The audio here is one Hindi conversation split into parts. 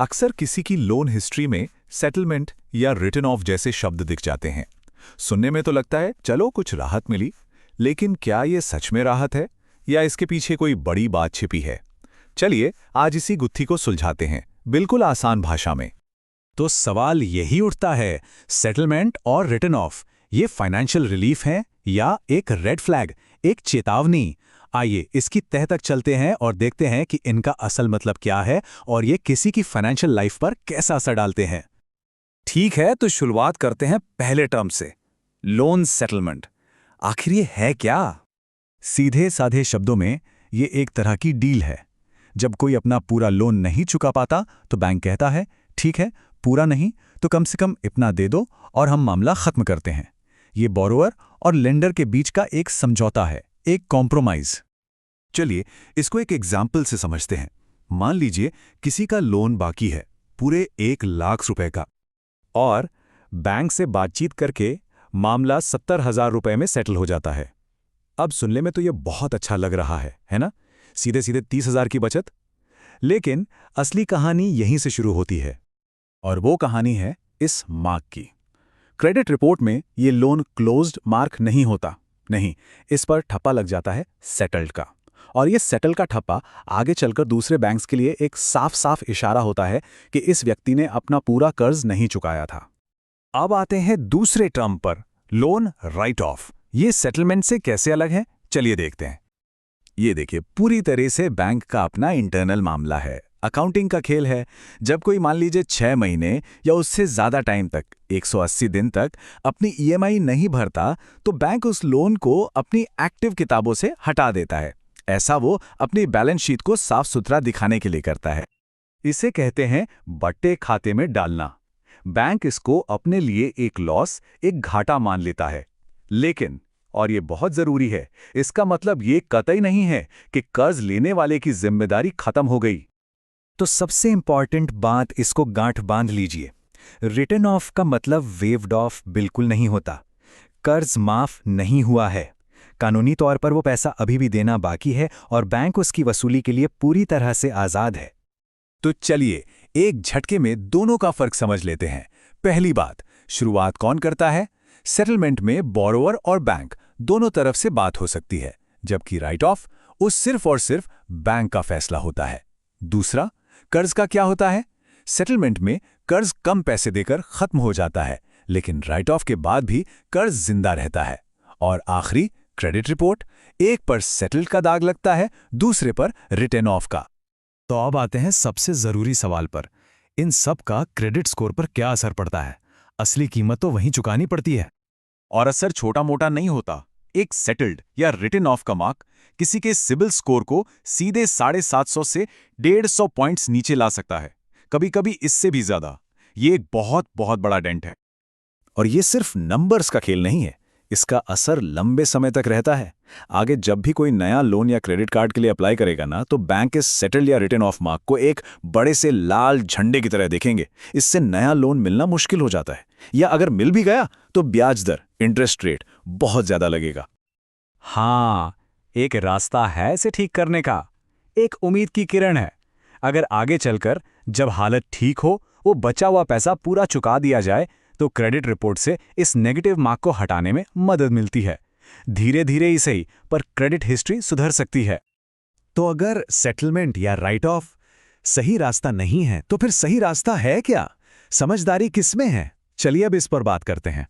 अक्सर किसी की लोन हिस्ट्री में सेटलमेंट या रिटन ऑफ जैसे शब्द दिख जाते हैं। सुनने में तो लगता है चलो कुछ राहत मिली, लेकिन क्या ये सच में राहत है या इसके पीछे कोई बड़ी बात छिपी है? चलिए आज इसी गुत्थी को सुलझाते हैं, बिल्कुल आसान भाषा में। तो सवाल यही उठता है, सेटलमेंट और रिटन ऑफ ये फाइनेंशियल रिलीफ है या एक रेड फ्लैग, एक चेतावनी? आइए इसकी तह तक चलते हैं और देखते हैं कि इनका असल मतलब क्या है और ये किसी की फाइनेंशियल लाइफ पर कैसा असर डालते हैं। ठीक है, तो शुरुआत करते हैं पहले टर्म से, लोन सेटलमेंट। आखिर ये है क्या? सीधे साधे शब्दों में ये एक तरह की डील है। जब कोई अपना पूरा लोन नहीं चुका पाता तो बैंक कहता है ठीक है, पूरा नहीं तो कम से कम इतना दे दो और हम मामला खत्म करते हैं। ये बोरोअर और लेंडर के बीच का एक समझौता है, एक कॉम्प्रोमाइज। चलिए इसको एक एग्जाम्पल से समझते हैं। मान लीजिए किसी का लोन बाकी है, पूरे 1 लाख रुपए का, और बैंक से बातचीत करके मामला 70,000 रुपए में सेटल हो जाता है। अब सुनने में तो ये बहुत अच्छा लग रहा है ना? सीधे सीधे 30,000 की बचत। लेकिन असली कहानी यहीं से शुरू होती है, और वो कहानी है इस मार्क की। क्रेडिट रिपोर्ट में ये लोन क्लोज्ड मार्क नहीं होता, नहीं, इस पर ठप्पा लग जाता है सेटल्ड का। और ये सेटल का ठप्पा आगे चलकर दूसरे बैंक्स के लिए एक साफ साफ इशारा होता है कि इस व्यक्ति ने अपना पूरा कर्ज नहीं चुकाया था। अब आते हैं दूसरे टर्म पर, लोन राइट ऑफ। ये सेटलमेंट से कैसे अलग है, चलिए देखते हैं। ये देखिए, पूरी तरह से बैंक का अपना इंटरनल मामला है, अकाउंटिंग का खेल है। जब कोई मान लीजिए 6 महीने या उससे ज्यादा टाइम तक, 180 दिन तक अपनी ईएमआई नहीं भरता, तो बैंक उस लोन को अपनी एक्टिव किताबों से हटा देता है। ऐसा वो अपनी बैलेंस शीट को साफ सुथरा दिखाने के लिए करता है। इसे कहते हैं बट्टे खाते में डालना। बैंक इसको अपने लिए एक लॉस, एक घाटा मान लेता है। लेकिन, और ये बहुत जरूरी है, इसका मतलब ये कतई नहीं है कि कर्ज लेने वाले की जिम्मेदारी खत्म हो गई। तो सबसे इंपॉर्टेंट बात, इसको गांठ बांध लीजिए। रिटन ऑफ का मतलब वेव्ड ऑफ बिल्कुल नहीं होता। कर्ज माफ नहीं हुआ है, कानूनी तौर पर वो पैसा अभी भी देना बाकी है और बैंक उसकी वसूली के लिए पूरी तरह से आजाद है। तो चलिए एक झटके में दोनों का फर्क समझ लेते हैं। पहली बात, शुरुआत कौन करता है? सेटलमेंट में बोरोवर और बैंक दोनों तरफ से बात हो सकती है, जबकि राइट ऑफ उस सिर्फ और सिर्फ बैंक का फैसला होता है। दूसरा, कर्ज का क्या होता है? सेटलमेंट में कर्ज कम पैसे देकर खत्म हो जाता है, लेकिन राइट ऑफ के बाद भी कर्ज जिंदा रहता है। और आखिरी, क्रेडिट रिपोर्ट, एक पर सेटल्ड का दाग लगता है, दूसरे पर रिटन ऑफ का। तो अब आते हैं सबसे जरूरी सवाल पर, इन सब का क्रेडिट स्कोर पर क्या असर पड़ता है? असली कीमत तो वहीं चुकानी पड़ती है। और असर छोटा मोटा नहीं होता। एक सेटल्ड या रिटन ऑफ का मार्क किसी के सिबिल स्कोर को सीधे 750 से 150 पॉइंट्स नीचे ला सकता है, कभी कभी इससे भी ज्यादा। ये एक बहुत बहुत बड़ा डेंट है। और ये सिर्फ नंबर्स का खेल नहीं है, इसका असर लंबे समय तक रहता है। आगे जब भी कोई नया लोन या क्रेडिट कार्ड के लिए अप्लाई करेगा ना, तो बैंक इस सेटल्ड या रिटन ऑफ मार्क को एक बड़े से लाल झंडे की तरह देखेंगे। इससे नया लोन मिलना मुश्किल हो जाता है, या अगर मिल भी गया तो ब्याज दर, इंटरेस्ट रेट बहुत ज्यादा लगेगा। हाँ, एक रास्ता है इसे ठीक करने का, एक उम्मीद की किरण है। अगर आगे चलकर जब हालत ठीक हो, वो बचा हुआ पैसा पूरा चुका दिया जाए, तो क्रेडिट रिपोर्ट से इस नेगेटिव मार्क को हटाने में मदद मिलती है। धीरे धीरे ही सही, पर क्रेडिट हिस्ट्री सुधर सकती है। तो अगर सेटलमेंट या राइट ऑफ सही रास्ता नहीं है, तो फिर सही रास्ता है क्या? समझदारी किसमें है? चलिए अब इस पर बात करते हैं।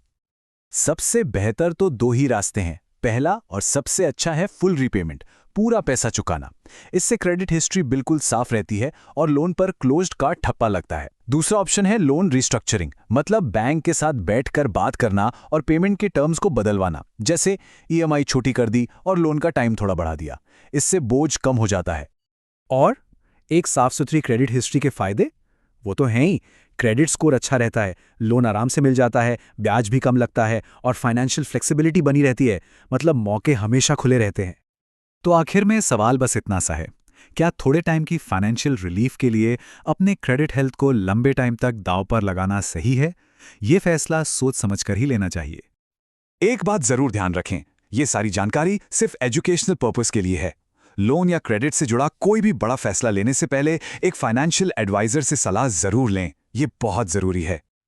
सबसे बेहतर तो 2 ही रास्ते हैं। पहला और सबसे अच्छा है फुल रीपेमेंट, पूरा पैसा चुकाना। इससे क्रेडिट हिस्ट्री बिल्कुल साफ रहती है और लोन पर क्लोज्ड का ठप्पा लगता है। दूसरा ऑप्शन है लोन रिस्ट्रक्चरिंग, मतलब बैंक के साथ बैठकर बात करना और पेमेंट के टर्म्स को बदलवाना, जैसे ईएमआई छोटी कर दी और लोन का टाइम थोड़ा बढ़ा दिया। इससे बोझ कम हो जाता है। और एक साफ सुथरी क्रेडिट हिस्ट्री के फायदे वो तो हैं ही। क्रेडिट स्कोर अच्छा रहता है, लोन आराम से मिल जाता है, ब्याज भी कम लगता है और फाइनेंशियल फ्लेक्सिबिलिटी बनी रहती है, मतलब मौके हमेशा खुले रहते हैं। तो आखिर में सवाल बस इतना सा है, क्या थोड़े टाइम की फाइनेंशियल रिलीफ के लिए अपने क्रेडिट हेल्थ को लंबे टाइम तक दांव पर लगाना सही है? ये फैसला सोच समझकर ही लेना चाहिए। एक बात जरूर ध्यान रखें, ये सारी जानकारी सिर्फ एजुकेशनल पर्पस के लिए है। लोन या क्रेडिट से जुड़ा कोई भी बड़ा फैसला लेने से पहले एक फाइनेंशियल एडवाइजर से सलाह जरूर लें, ये बहुत जरूरी है।